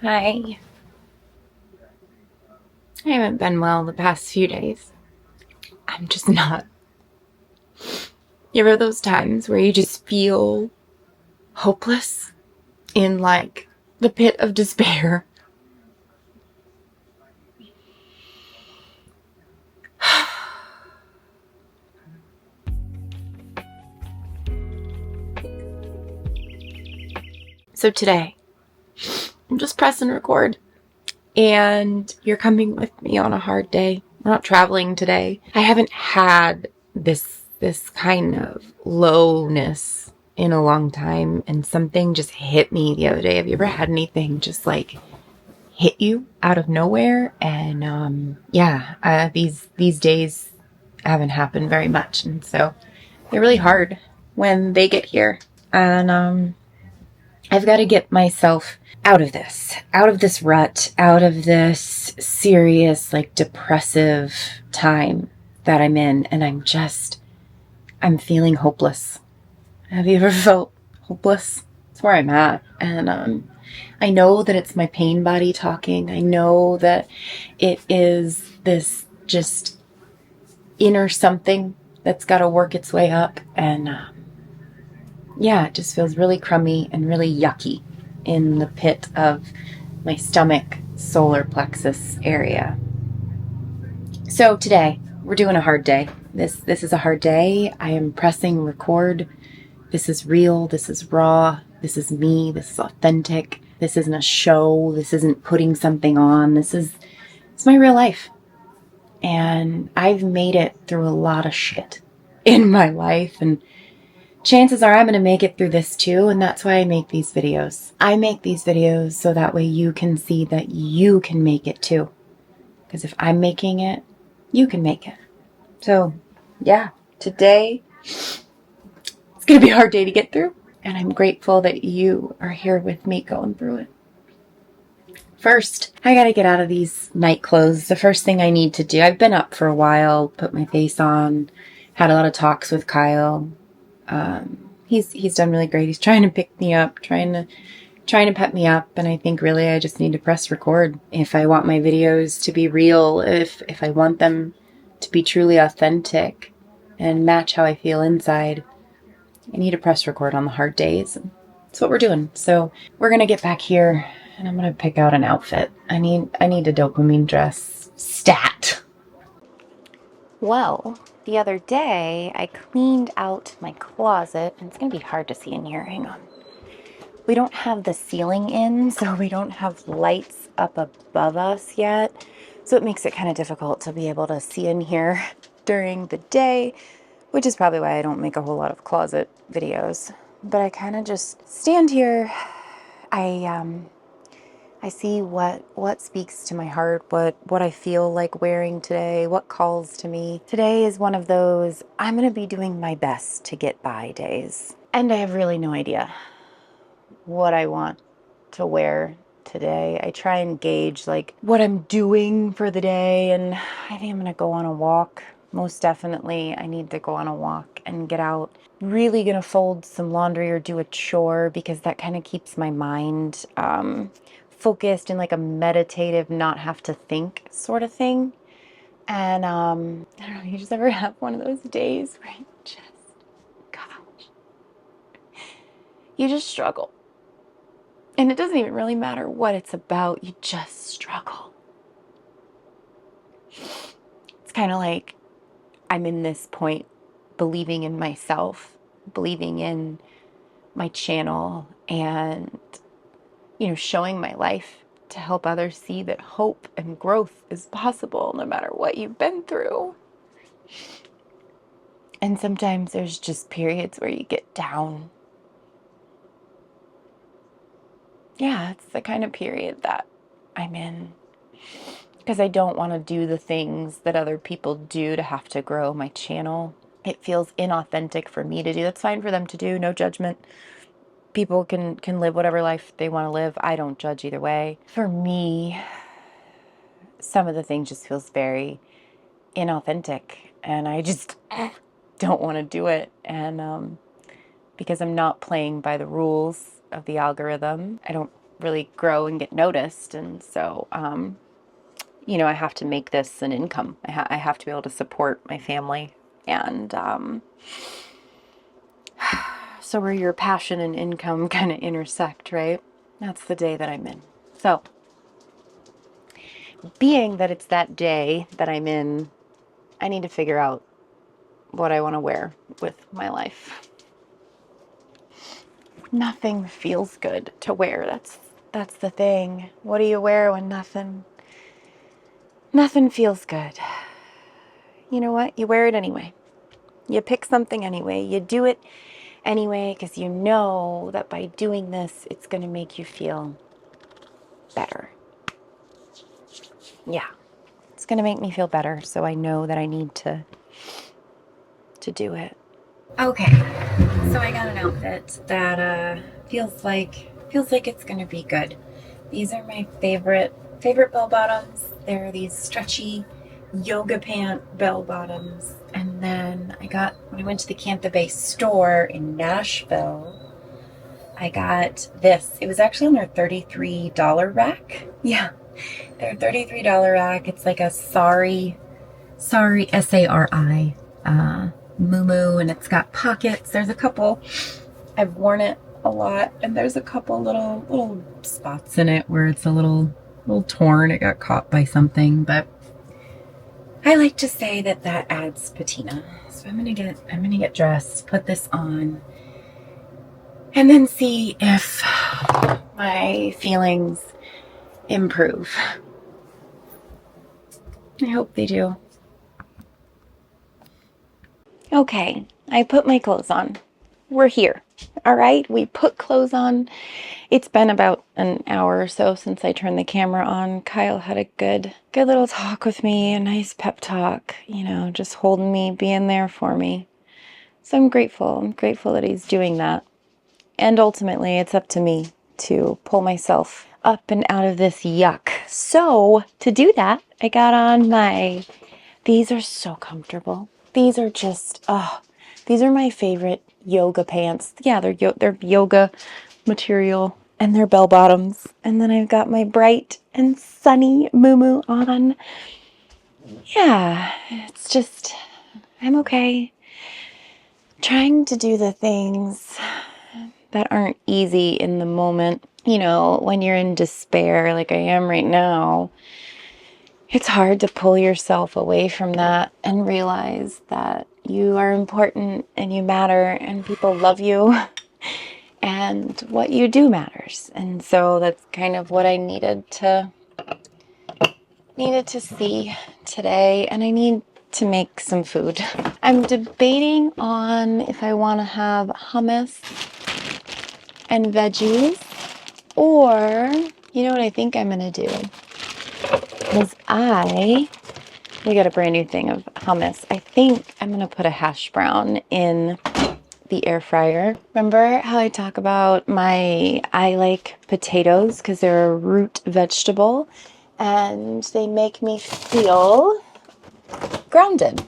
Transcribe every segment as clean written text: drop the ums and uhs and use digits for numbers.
Hi. I haven't been well the past few days. I'm just not. You ever those times where you just feel hopeless in like the pit of despair? So today, I'm just pressing record and you're coming with me on a hard day. We're not traveling today. I haven't had this kind of lowness in a long time, and something just hit me the other day. Have you ever had anything just like hit you out of nowhere? And these days haven't happened very much, and so they're really hard when they get here. And I've got to get myself out of this rut, out of this serious, like, depressive time that I'm in. And I'm feeling hopeless. Have you ever felt hopeless? It's where I'm at. And I know that it's my pain body talking. I know that it is this just inner something that's got to work its way up. And it just feels really crummy and really yucky in the pit of my stomach, solar plexus area. So today, we're doing a hard day. This is a hard day. I am pressing record. This is real. This is raw. This is me. This is authentic. This isn't a show. This isn't putting something on. It's my real life. And I've made it through a lot of shit in my life, and chances are I'm going to make it through this too, and that's why I make these videos. I make these videos so that way you can see that you can make it too. Because if I'm making it, you can make it. So, today it's going to be a hard day to get through, and I'm grateful that you are here with me going through it. First, I got to get out of these night clothes. The first thing I need to do, I've been up for a while, put my face on, had a lot of talks with Kyle. He's done really great. He's trying to pick me up, trying to pep me up, and I think really I just need to press record. If I want my videos to be real, if I want them to be truly authentic and match how I feel inside, I need to press record on the hard days. That's what we're doing. So we're gonna get back here, and I'm gonna pick out an outfit. I need a dopamine dress stat. Well, the other day I cleaned out my closet, and it's gonna be hard to see in here. Hang on. We don't have the ceiling in, so we don't have lights up above us yet. So it makes it kind of difficult to be able to see in here during the day, which is probably why I don't make a whole lot of closet videos. But I kind of just stand here. I see what speaks to my heart, what I feel like wearing today, what calls to me. Today is one of those I'm going to be doing my best to get by days. And I have really no idea what I want to wear today. I try and gauge like what I'm doing for the day, and I think I'm gonna go on a walk. Most definitely I need to go on a walk and get out. Really gonna fold some laundry or do a chore, because that kind of keeps my mind focused in like a meditative, not have to think sort of thing. And I don't know, you just ever have one of those days where you just, gosh, you just struggle. And it doesn't even really matter what it's about, you just struggle. It's kind of like I'm in this point believing in myself, believing in my channel, and, showing my life to help others see that hope and growth is possible no matter what you've been through. And sometimes there's just periods where you get down. Yeah, it's the kind of period that I'm in. Because I don't want to do the things that other people do to have to grow my channel. It feels inauthentic for me to do. That's fine for them to do, no judgment. People can live whatever life they want to live. I don't judge either way. For me, some of the things just feels very inauthentic, and I just don't want to do it. And because I'm not playing by the rules of the algorithm, I don't really grow and get noticed. And so, you know, I have to make this an income. I have to be able to support my family. And so where your passion and income kind of intersect, right? That's the day that I'm in. So, being that it's that day that I'm in, I need to figure out what I want to wear with my life. Nothing feels good to wear. That's the thing. What do you wear when nothing feels good? You know what? You wear it anyway. You pick something anyway. You do it anyway because you know that by doing this, it's going to make you feel better. Yeah. It's going to make me feel better, so I know that I need to do it. Okay. So I got an outfit that feels like it's going to be good. These are my favorite bell bottoms. They're these stretchy yoga pant bell bottoms. And then when I went to the Cantha Bay store in Nashville, I got this. It was actually on their $33 rack. Yeah, their $33 rack. It's like a sari, S-A-R-I, muumuu, and it's got pockets. There's a couple, I've worn it a lot, and there's a couple little spots in it where it's a little torn. It got caught by something, but I like to say that adds patina. So I'm gonna get dressed, put this on, and then see if my feelings improve. I hope they do. Okay, I put my clothes on. We're here. All right, we put clothes on. It's been about an hour or so since I turned the camera on. Kyle had a good little talk with me, a nice pep talk, you know, just holding me, being there for me. So I'm grateful. I'm grateful that he's doing that. And ultimately, it's up to me to pull myself up and out of this yuck. So to do that, I got on these are so comfortable. These are just, these are my favorite yoga pants. Yeah, they're yoga material, and they're bell bottoms. And then I've got my bright and sunny muumuu on. Yeah, it's just, I'm okay. Trying to do the things that aren't easy in the moment. You know, when you're in despair like I am right now, it's hard to pull yourself away from that and realize that you are important and you matter and people love you and what you do matters. And so that's kind of what I needed to see today, and I need to make some food. I'm debating on if I want to have hummus and veggies, or you know what I think I'm going to do is we got a brand new thing of hummus. I think I'm going to put a hash brown in the air fryer. Remember how I talk about I like potatoes because they're a root vegetable and they make me feel grounded.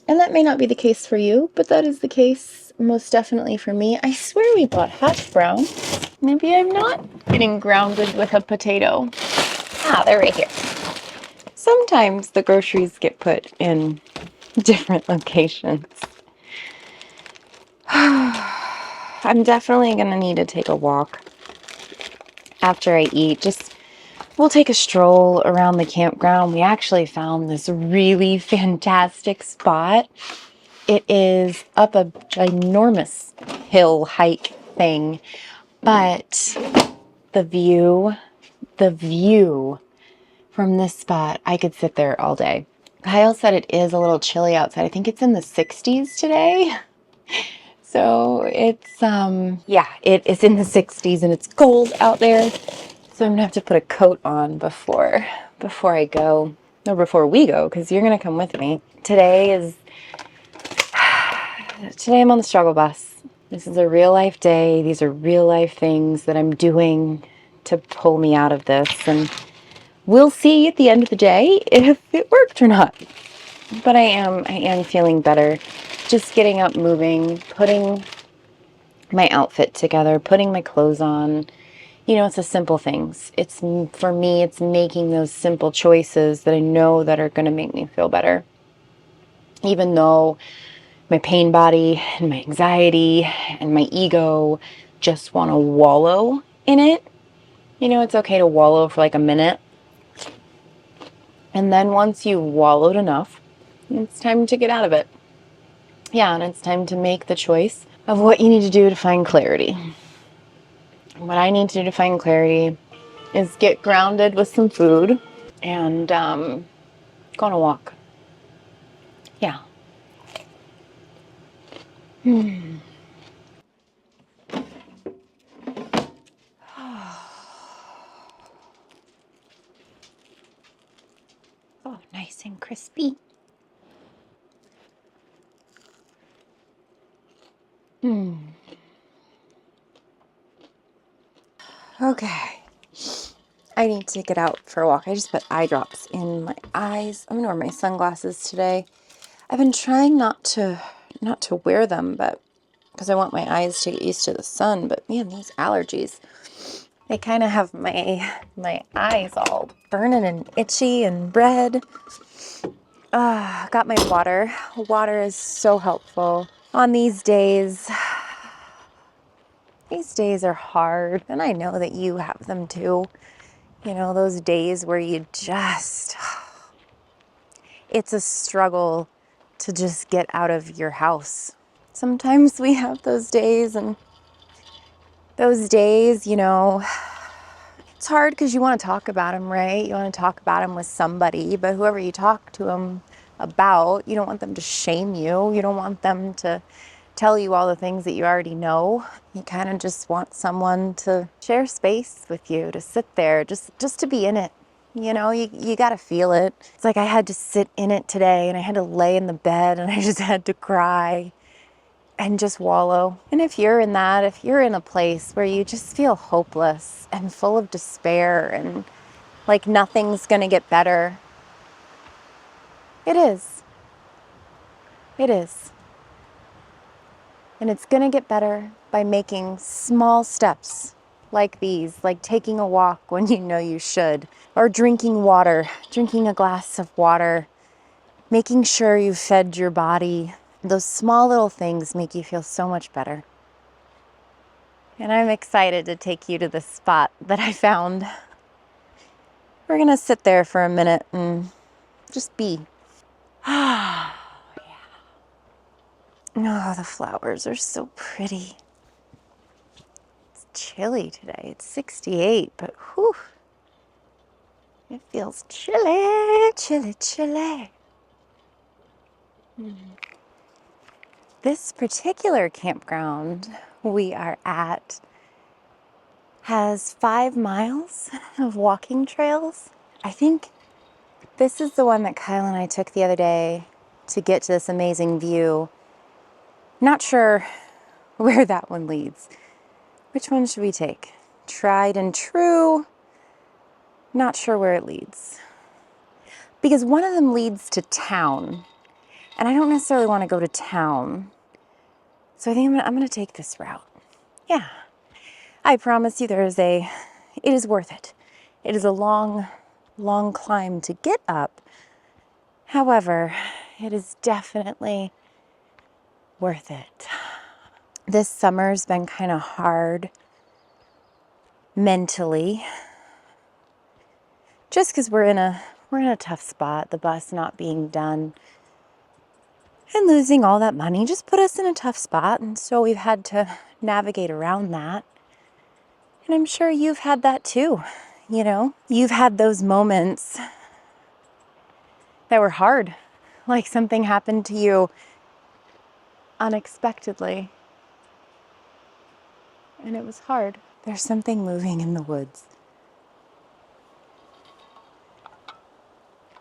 And that may not be the case for you, but that is the case most definitely for me. I swear we bought hash brown. Maybe I'm not getting grounded with a potato. They're right here. Sometimes the groceries get put in different locations. I'm definitely going to need to take a walk after I eat. We'll take a stroll around the campground. We actually found this really fantastic spot. It is up a ginormous hill hike thing, but the view from this spot, I could sit there all day. Kyle said it is a little chilly outside. I think it's in the 60s today. So it's, it is in the 60s and it's cold out there. So I'm gonna have to put a coat on before I go, or before we go, because you're gonna come with me. Today I'm on the struggle bus. This is a real life day. These are real life things that I'm doing to pull me out of this. And we'll see at the end of the day if it worked or not. But I am feeling better. Just getting up, moving, putting my outfit together, putting my clothes on, You know, it's the simple things. It's, for me, it's making those simple choices that I know that are going to make me feel better. Even though my pain body and my anxiety and my ego just want to wallow in it. You know, it's okay to wallow for like a minute. And then once you've wallowed enough, it's time to get out of it. Yeah, and it's time to make the choice of what you need to do to find clarity. What I need to do to find clarity is get grounded with some food and go on a walk. Yeah. Oh, nice and crispy. Okay. I need to get out for a walk. I just put eye drops in my eyes. I'm gonna wear my sunglasses today. I've been trying not to wear them, but because I want my eyes to get used to the sun. But man, these allergies, they kind of have my eyes all burning and itchy and red. Got my water. Water is so helpful on these days. These days are hard, and I know that you have them too. You know, those days where you just, it's a struggle to just get out of your house. Sometimes we have those days, and those days, you know, it's hard because you want to talk about them, right? You want to talk about them with somebody, but whoever you talk to them about, you don't want them to shame you. You don't want them to tell you all the things that you already know. You kind of just want someone to share space with you, to sit there, just to be in it. You know, you got to feel it. It's like I had to sit in it today, and I had to lay in the bed, and I just had to cry and just wallow. And if you're in that, if you're in a place where you just feel hopeless and full of despair and like nothing's going to get better, it is. It is. And it's going to get better by making small steps like these, like taking a walk when you know you should, or drinking water, drinking a glass of water, making sure you've fed your body. Those small little things make you feel so much better. And I'm excited to take you to the spot that I found. We're going to sit there for a minute and just be. Oh, the flowers are so pretty. It's chilly today. It's 68, but whew, it feels chilly, chilly, chilly. This particular campground we are at has 5 miles of walking trails. I think this is the one that Kyle and I took the other day to get to this amazing view. Not sure where that one leads. Which one should we take? Tried and true. Not sure where it leads. Because one of them leads to town. And I don't necessarily want to go to town. So I think I'm going to take this route. Yeah. I promise you it is worth it. It is a long, long climb to get up. However, it is definitely worth it. This summer's been kind of hard mentally. Just because we're in a tough spot, the bus not being done and losing all that money just put us in a tough spot, and so we've had to navigate around that. And I'm sure you've had that too. You know, you've had those moments that were hard, like something happened to you unexpectedly, and it was hard. There's something moving in the woods.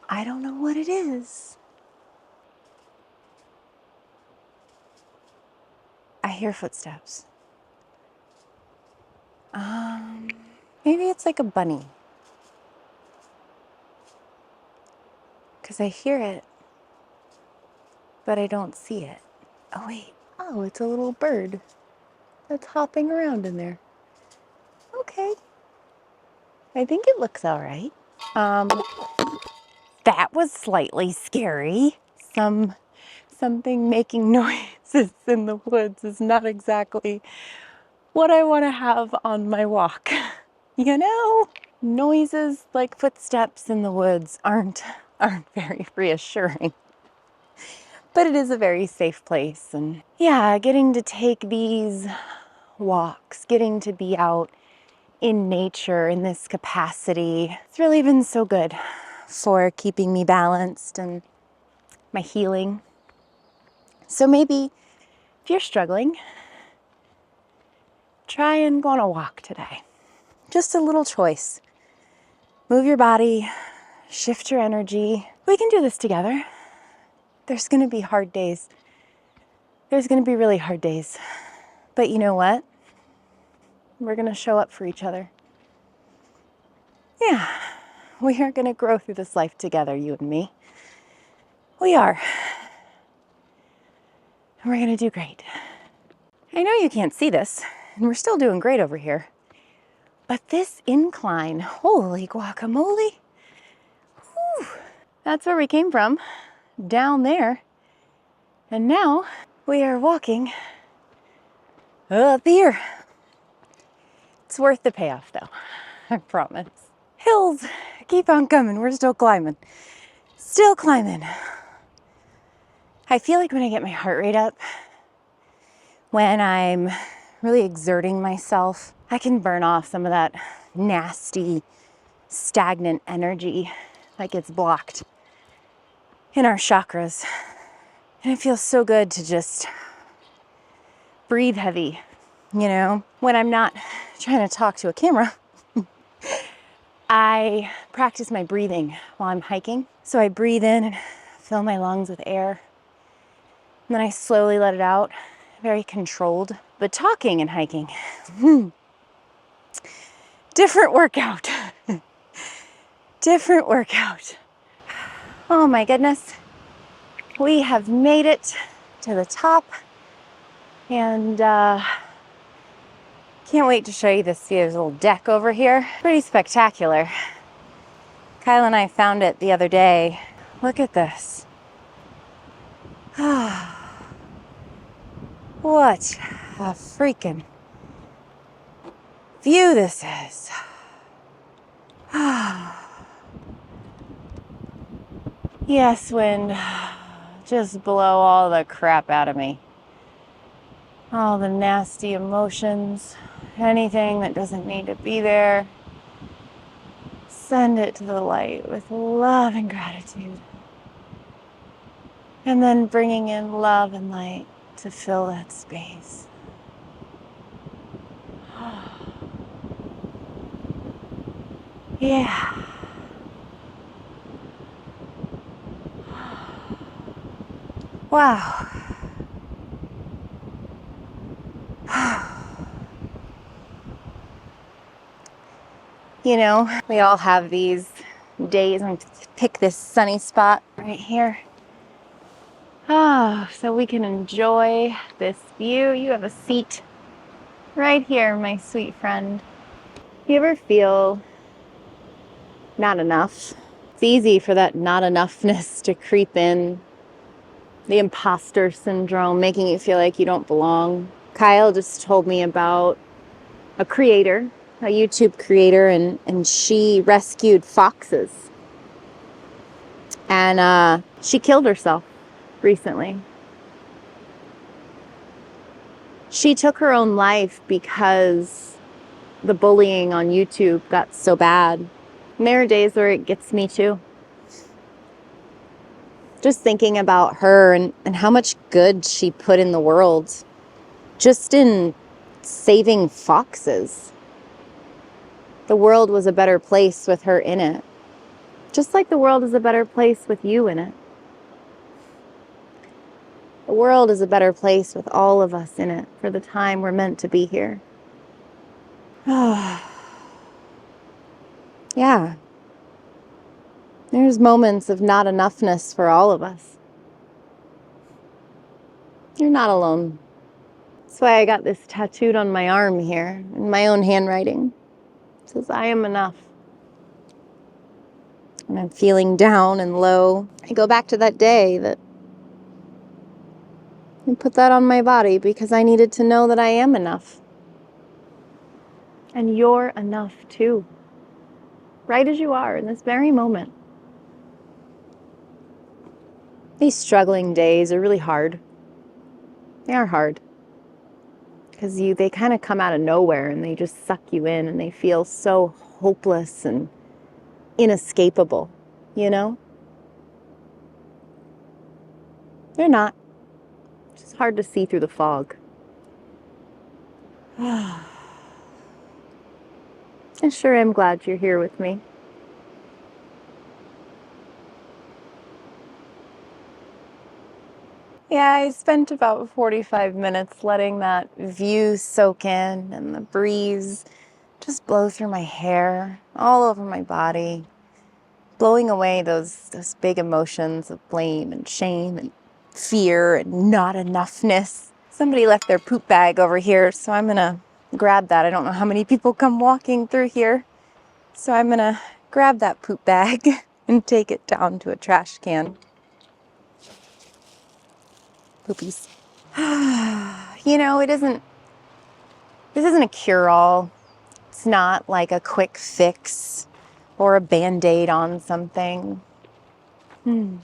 I don't know what it is. I hear footsteps. Maybe it's like a bunny. Because I hear it, but I don't see it. Oh, wait. Oh, it's a little bird that's hopping around in there. Okay. I think it looks all right. That was slightly scary. Something making noises in the woods is not exactly what I want to have on my walk. You know, noises like footsteps in the woods aren't very reassuring. But it is a very safe place, and yeah, getting to take these walks, getting to be out in nature in this capacity, it's really been so good for keeping me balanced and my healing. So maybe if you're struggling, try and go on a walk today. Just a little choice. Move your body, shift your energy. We can do this together. There's going to be hard days. There's going to be really hard days. But you know what? We're going to show up for each other. Yeah, we are going to grow through this life together, you and me. We are. And we're going to do great. I know you can't see this, and we're still doing great over here. But this incline, holy guacamole. Whew, that's where we came from, down there. And now we are walking up here. It's worth the payoff though, I promise. Hills keep on coming, we're still climbing. Still climbing. I feel like when I get my heart rate up, when I'm really exerting myself, I can burn off some of that nasty, stagnant energy that gets blocked in our chakras. And it feels so good to just breathe heavy, you know? When I'm not trying to talk to a camera, I practice my breathing while I'm hiking. So I breathe in and fill my lungs with air. And then I slowly let it out, very controlled. But talking and hiking, different workout. Different workout. Oh my goodness. We have made it to the top. And can't wait to show you this. See, there's a little deck over here. Pretty spectacular. Kyle and I found it the other day. Look at this. What a freaking view this is. Yes, wind. Just blow all the crap out of me. All the nasty emotions, anything that doesn't need to be there. Send it to the light with love and gratitude. And then bringing in love and light to fill that space. Yeah. Wow. You know, we all have these days. I'm going to pick this sunny spot right here. So we can enjoy this view. You have a seat right here, my sweet friend. You ever feel not enough? It's easy for that not enoughness to creep in. The imposter syndrome, making you feel like you don't belong. Kyle just told me about a creator, a YouTube creator, and she rescued foxes. And she killed herself recently. She took her own life because the bullying on YouTube got so bad. And there are days where it gets me too. Just thinking about her and how much good she put in the world just in saving foxes. The world was a better place with her in it. Just like the world is a better place with you in it. The world is a better place with all of us in it for the time we're meant to be here. Yeah. There's moments of not enoughness for all of us. You're not alone. That's why I got this tattooed on my arm here in my own handwriting. It says, I am enough. when I'm feeling down and low, I go back to that day and put that on my body because I needed to know that I am enough. And you're enough too. Right as you are in this very moment. These struggling days are really hard. They are hard. Because they kind of come out of nowhere and they just suck you in and they feel so hopeless and inescapable, you know? They're not. It's just hard to see through the fog. I sure am glad you're here with me. Yeah, I spent about 45 minutes letting that view soak in and the breeze just blow through my hair, all over my body, blowing away those big emotions of blame and shame and fear and not enoughness. Somebody left their poop bag over here, so I'm gonna grab that. I don't know how many people come walking through here, so I'm gonna grab that poop bag and take it down to a trash can. Poopies. You know, this isn't a cure-all. It's not like a quick fix or a band-aid on something. It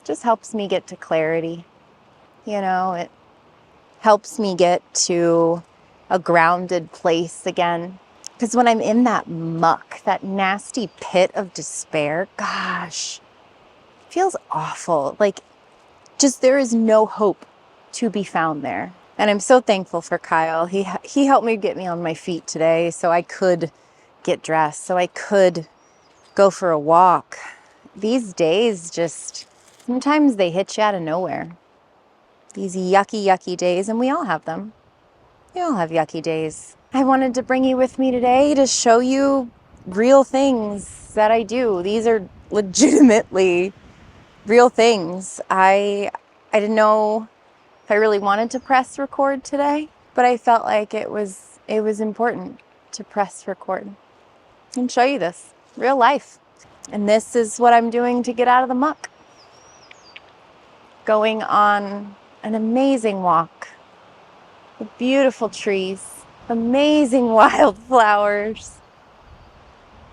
just helps me get to clarity. You know, it helps me get to a grounded place again. Because when I'm in that muck, that nasty pit of despair, gosh, it feels awful. Like, just there is no hope to be found there. And I'm so thankful for Kyle. He helped me get me on my feet today so I could get dressed, so I could go for a walk. These days just, sometimes they hit you out of nowhere. These yucky, yucky days, and we all have them. We all have yucky days. I wanted to bring you with me today to show you real things that I do. These are legitimately real things. I didn't know if I really wanted to press record today, but I felt like it was important to press record and show you this real life. And this is what I'm doing to get out of the muck. Going on an amazing walk with beautiful trees, amazing wildflowers.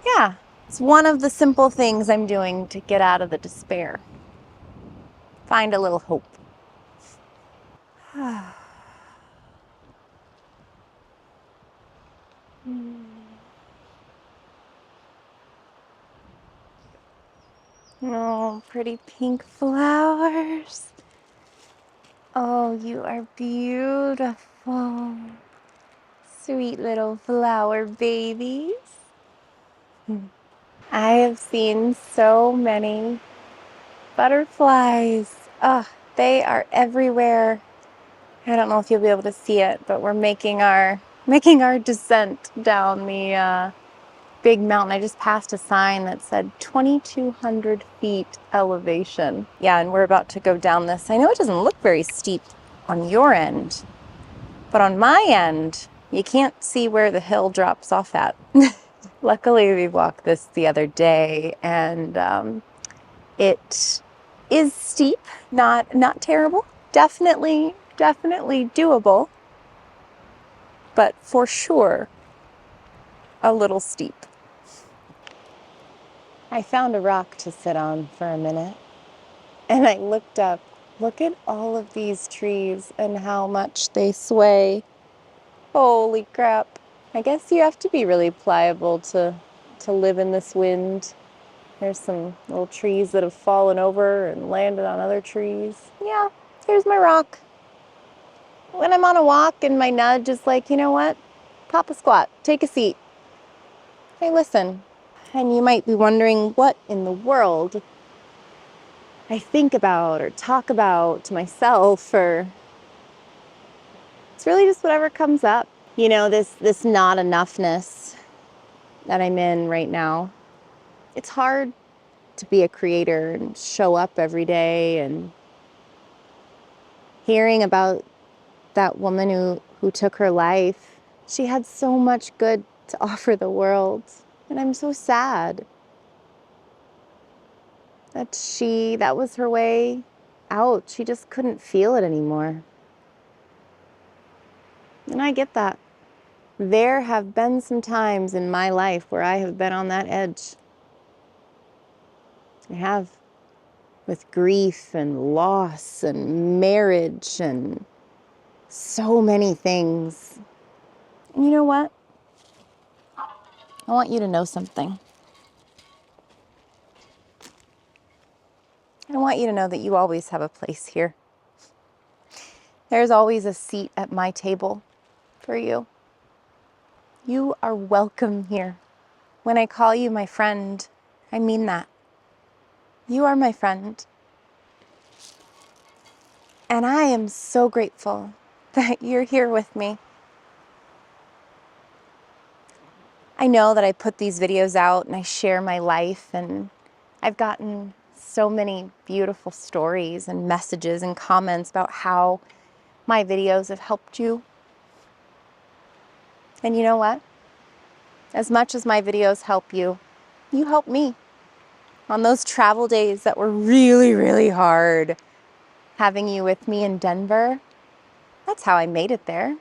Yeah, it's one of the simple things I'm doing to get out of the despair. Find a little hope. Oh, pretty pink flowers. Oh, you are beautiful. Sweet little flower babies. I have seen so many butterflies. Oh, they are everywhere. I don't know if you'll be able to see it, but we're making our descent down the big mountain. I just passed a sign that said 2,200 feet elevation. Yeah, and we're about to go down this. I know it doesn't look very steep on your end, but on my end, you can't see where the hill drops off at. Luckily, we walked this the other day, and it is steep, not terrible. Definitely doable, but for sure a little steep. I found a rock to sit on for a minute, and I looked up. Look at all of these trees and how much they sway. Holy crap. I guess you have to be really pliable to live in this wind. There's some little trees that have fallen over and landed on other trees. Yeah, here's my rock. When I'm on a walk and my nudge is like, you know what? Pop a squat, take a seat. Hey, listen. And you might be wondering what in the world I think about or talk about to myself, or it's really just whatever comes up. You know, this not enoughness that I'm in right now. It's hard to be a creator and show up every day, and hearing about that woman who took her life. She had so much good to offer the world, and I'm so sad. that was her way out. She just couldn't feel it anymore. And I get that. There have been some times in my life where I have been on that edge. I have. With grief and loss and marriage and so many things. And you know what? I want you to know something. I want you to know that you always have a place here. There's always a seat at my table for you. You are welcome here. When I call you my friend, I mean that. You are my friend. And I am so grateful that you're here with me. I know that I put these videos out and I share my life, and I've gotten so many beautiful stories and messages and comments about how my videos have helped you. And you know what? As much as my videos help you, you help me. On those travel days that were really, really hard, having you with me in Denver, that's how I made it there,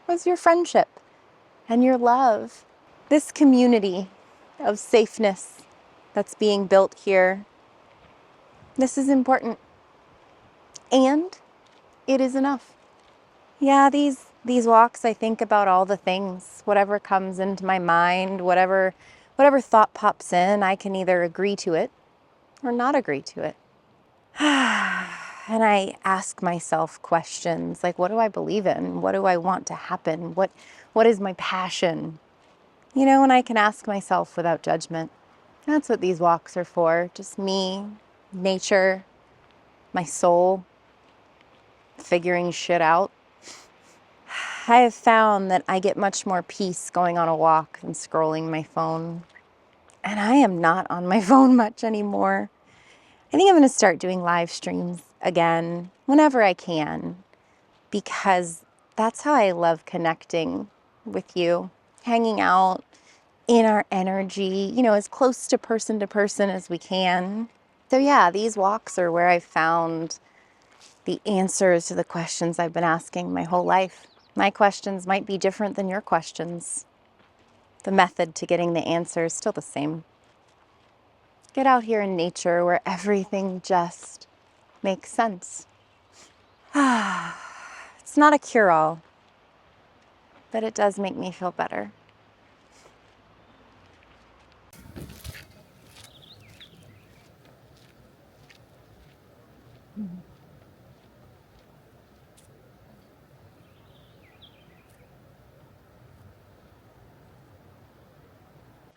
was your friendship and your love. This community of safeness that's being built here, this is important. And it is enough. Yeah, these walks, I think about all the things, whatever comes into my mind, whatever thought pops in, I can either agree to it or not agree to it. And I ask myself questions like, what do I believe in? What do I want to happen? What is my passion? You know, and I can ask myself without judgment. That's what these walks are for. Just me, nature, my soul, figuring shit out. I have found that I get much more peace going on a walk than scrolling my phone. And I am not on my phone much anymore. I think I'm going to start doing live streams again whenever I can, because that's how I love connecting with you, hanging out in our energy, you know, as close to person as we can. So yeah, these walks are where I found the answers to the questions I've been asking my whole life. My questions might be different than your questions. The method to getting the answer is still the same. Get out here in nature where everything just makes sense. It's not a cure-all, but it does make me feel better.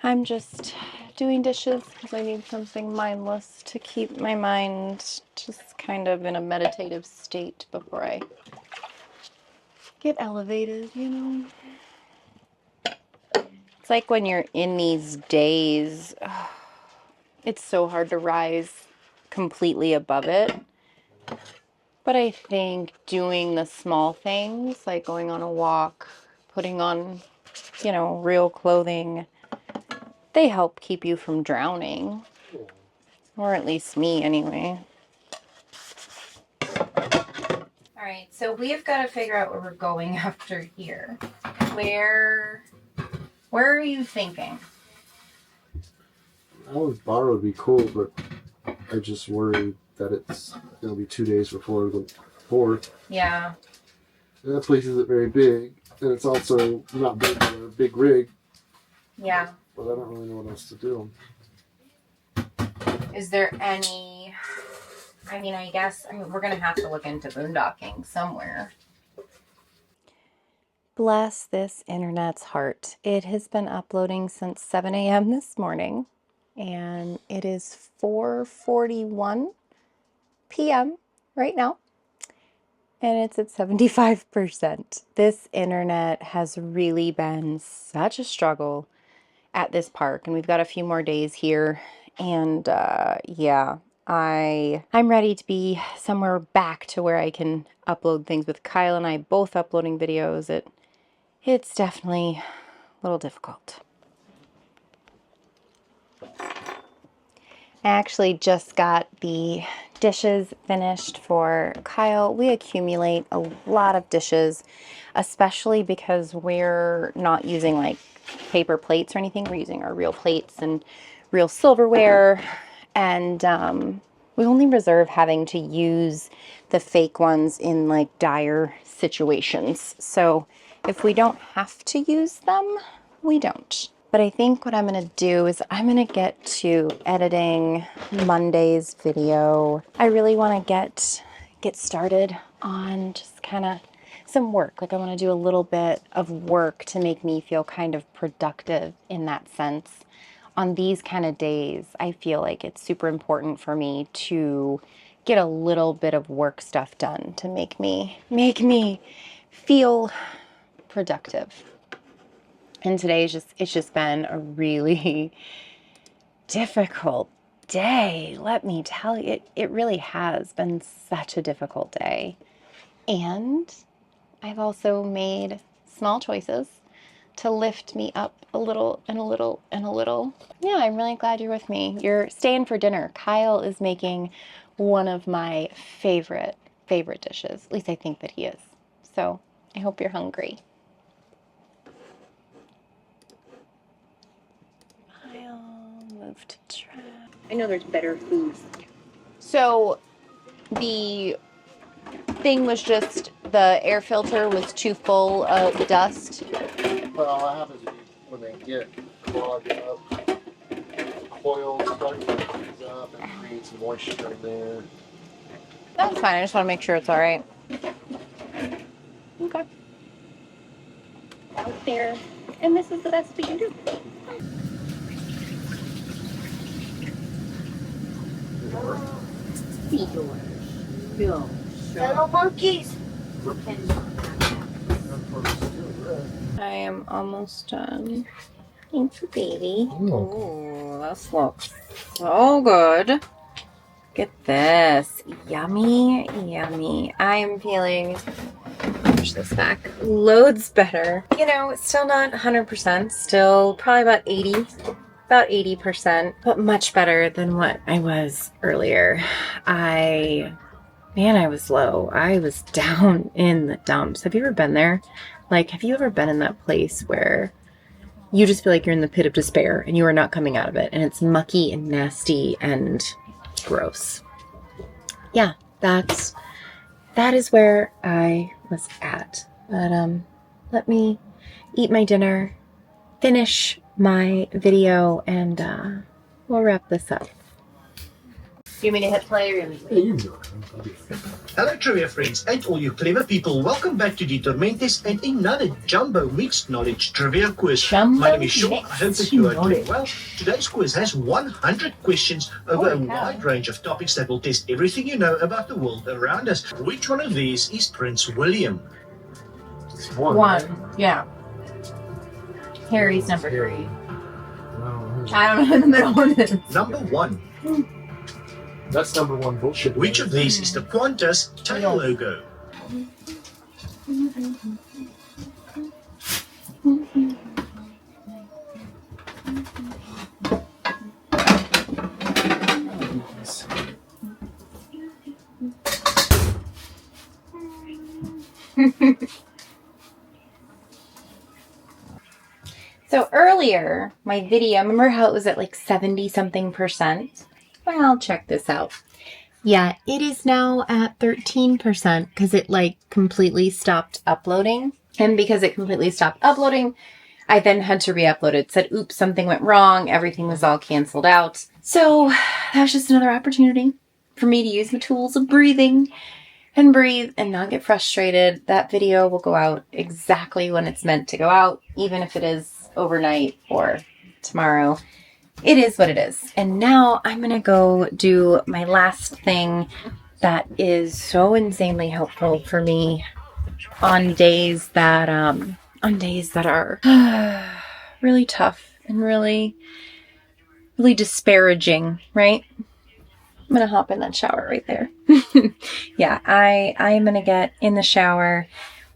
I'm just doing dishes because I need something mindless to keep my mind just kind of in a meditative state before I get elevated, you know? It's like when you're in these days, it's so hard to rise completely above it. But I think doing the small things, like going on a walk, putting on, you know, real clothing, they help keep you from drowning. Or at least me, anyway. All right, so we've got to figure out where we're going after here. Where are you thinking? Olive Bar would be cool, but I just worry that it's going to be 2 days before the 4th. Yeah. And that place isn't very big, and it's also not big for a big rig. Yeah. But I don't really know what else to do. Is there any... I guess we're going to have to look into boondocking somewhere. Bless this internet's heart. It has been uploading since 7 a.m. this morning, and it is 4:41 p.m. right now, and it's at 75%. This internet has really been such a struggle at this park, and we've got a few more days here, and yeah, I'm ready to be somewhere back to where I can upload things with Kyle and I both uploading videos. It's definitely a little difficult. I actually just got the dishes finished for Kyle. We accumulate a lot of dishes, especially because we're not using like paper plates or anything. We're using our real plates and real silverware. And we only reserve having to use the fake ones in like dire situations. So if we don't have to use them, we don't. But I think what I'm going to do is I'm going to get to editing Monday's video. I really want to get started on just kind of some work. Like I want to do a little bit of work to make me feel kind of productive in that sense. On these kind of days, I feel like it's super important for me to get a little bit of work stuff done to make me feel productive. And today it's just been a really difficult day. Let me tell you, it really has been such a difficult day. And I've also made small choices to lift me up a little and a little and a little. Yeah, I'm really glad you're with me. You're staying for dinner. Kyle is making one of my favorite dishes. At least I think that he is. So I hope you're hungry. Move to trash. I know there's better foods. So the thing was just the air filter was too full of dust. Well, what happens when they get clogged up, coils start to freeze up and creates moisture in there. That's fine. I just want to make sure it's all right. Okay. Out there, and this is the best we can do. Little monkeys. I am almost done. Thank you, baby. Ooh, this looks so good. Get this. Yummy, yummy. I am feeling, push this back, loads better. You know, it's still not 100%, still probably about 80%, but much better than what I was earlier. Man, I was low. I was down in the dumps. Have you ever been there? Like, have you ever been in that place where you just feel like you're in the pit of despair and you are not coming out of it, and it's mucky and nasty and gross? Yeah, that is where I was at. But let me eat my dinner, finish my video, and we'll wrap this up. You mean to hit play or you mean to Yeah, you can go. Hello trivia friends and all you clever people, welcome back to the Tormentes and another Jumbo Mixed Knowledge Trivia Quiz. My name is Sean, I hope that you are doing well. Today's quiz has 100 questions over a wide range of topics that will test everything you know about the world around us. Which one of these is Prince William? It's one. Yeah. Harry's number 3. No, I don't know who the middle one is. Number 1. that's number one bullshit. Which of these is the Qantas tail logo? So earlier, my video, remember how it was at like 70 something percent? Well, check this out. Yeah, it is now at 13% because it like completely stopped uploading. And because it completely stopped uploading, I then had to re-upload it. It said, oops, something went wrong. Everything was all canceled out. So that was just another opportunity for me to use my tools of breathing and breathe and not get frustrated. That video will go out exactly when it's meant to go out, even if it is overnight or tomorrow. It is what it is. And now I'm going to go do my last thing that is so insanely helpful for me on days that are really tough and really, really disparaging, right? I'm going to hop in that shower right there. Yeah, I'm going to get in the shower,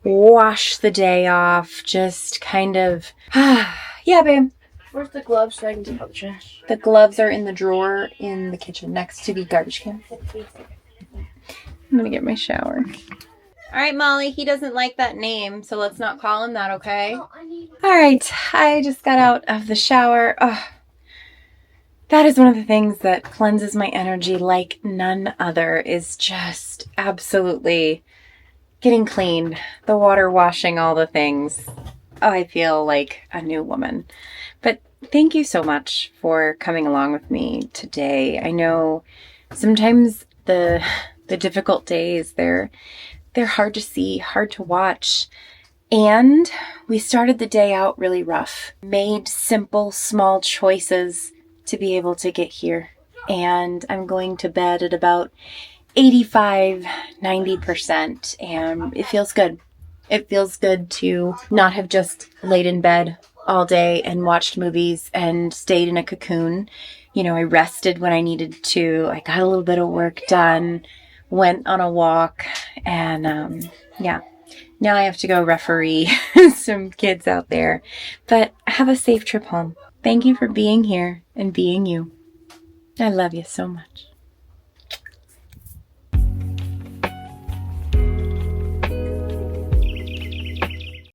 wash the day off, just kind of, yeah, babe. Where's the gloves so I can take out the trash? The gloves are in the drawer in the kitchen next to the garbage can. I'm gonna get my shower. All right, Molly, he doesn't like that name, so let's not call him that, okay? All right, I just got out of the shower. Oh, that is one of the things that cleanses my energy like none other, is just absolutely getting clean. The water washing all the things. Oh, I feel like a new woman. But thank you so much for coming along with me today. I know sometimes the difficult days, they're hard to see, hard to watch. And we started the day out really rough. Made simple, small choices to be able to get here. And I'm going to bed at about 85, 90%. And it feels good. It feels good to not have just laid in bed all day and watched movies and stayed in a cocoon. You know, I rested when I needed to. I got a little bit of work done, went on a walk, and yeah. Now I have to go referee some kids out there. But have a safe trip home. Thank you for being here and being you. I love you so much.